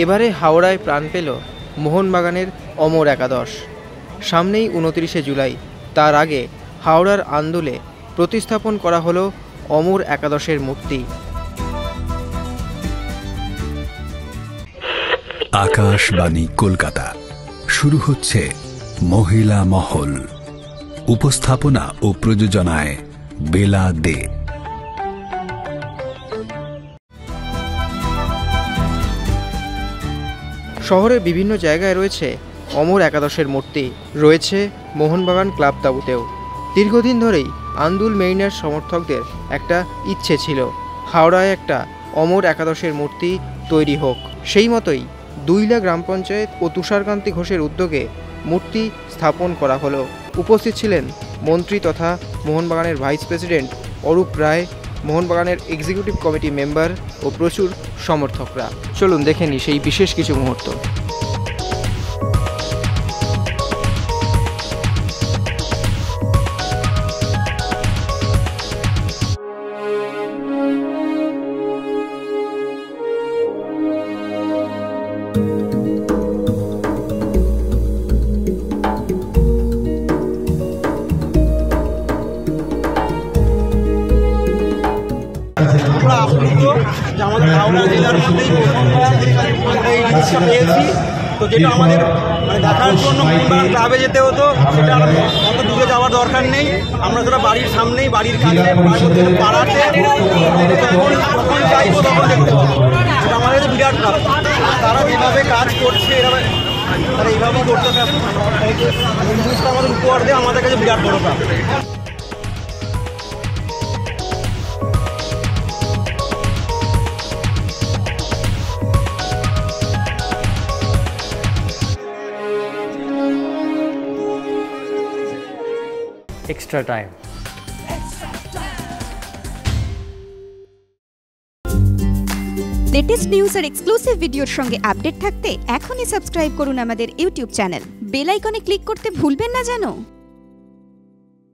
এবারে হাওড়ায় প্রাণ পেল মোহনবাগানের অমর একাদশ। সামনেই 29শে জুলাই। তার আগে হাওড়ার আন্দোলে প্রতিস্থাপন করা হলো অমর একাদশের মূর্তি। আকাশবাণী কলকাতা, শুরু হচ্ছে মহিলা মহল। উপস্থাপনা ও প্রযোজনায় বেলা দে। শহরের বিভিন্ন জায়গায় রয়েছে অমর একাদশের মূর্তি, রয়েছে মোহনবাগান ক্লাব তাঁবুতেও। দীর্ঘদিন ধরেই আন্দুল মেরিনার সমর্থকদের একটা ইচ্ছে ছিল হাওড়ায় একটা অমর একাদশের মূর্তি তৈরি হোক। সেই মতোই দুইলা গ্রাম পঞ্চায়েত ও তুষারকান্তি ঘোষের উদ্যোগে মূর্তি স্থাপন করা হলো। উপস্থিত ছিলেন মন্ত্রী তথা মোহনবাগানের ভাইস প্রেসিডেন্ট অরূপ রায়, মোহনবাগানের এক্সিকিউটিভ কমিটি মেম্বার ও প্রচুর সমর্থকরা। চলুন দেখে নিই সেই বিশেষ কিছু মুহূর্ত। আমরা আপ্লুত যে আমাদের হাওড়া জেলার মধ্যেই আমরা এই জিনিসটা পেয়েছি। তো যেটা আমাদের দেখার জন্য মোহনবাগান ক্লাবে যেতে হতো, সেটা অত দূরে যাওয়ার দরকার নেই। আমরা সেটা বাড়ির সামনেই, বাড়ির কাছে, পাড়াতে যখন চাইবো তখন দেখতে পাবো। সেটা আমাদের কাছে বিরাট প্রাপ্ত। তারা যেভাবে কাজ করছে তারা এইভাবেই করতে থাকে। এই জিনিসটা আমাদের উপহার দেয়, আমাদের কাছে বিরাট বড় প্রাপ্ত। extra time. লেটেস্ট নিউজ আর এক্সক্লুসিভ ভিডিওর সঙ্গে আপডেট থাকতে এখনই সাবস্ক্রাইব করুন আমাদের ইউটিউব চ্যানেল। বেল আইকনে ক্লিক করতে ভুলবেন না যেন।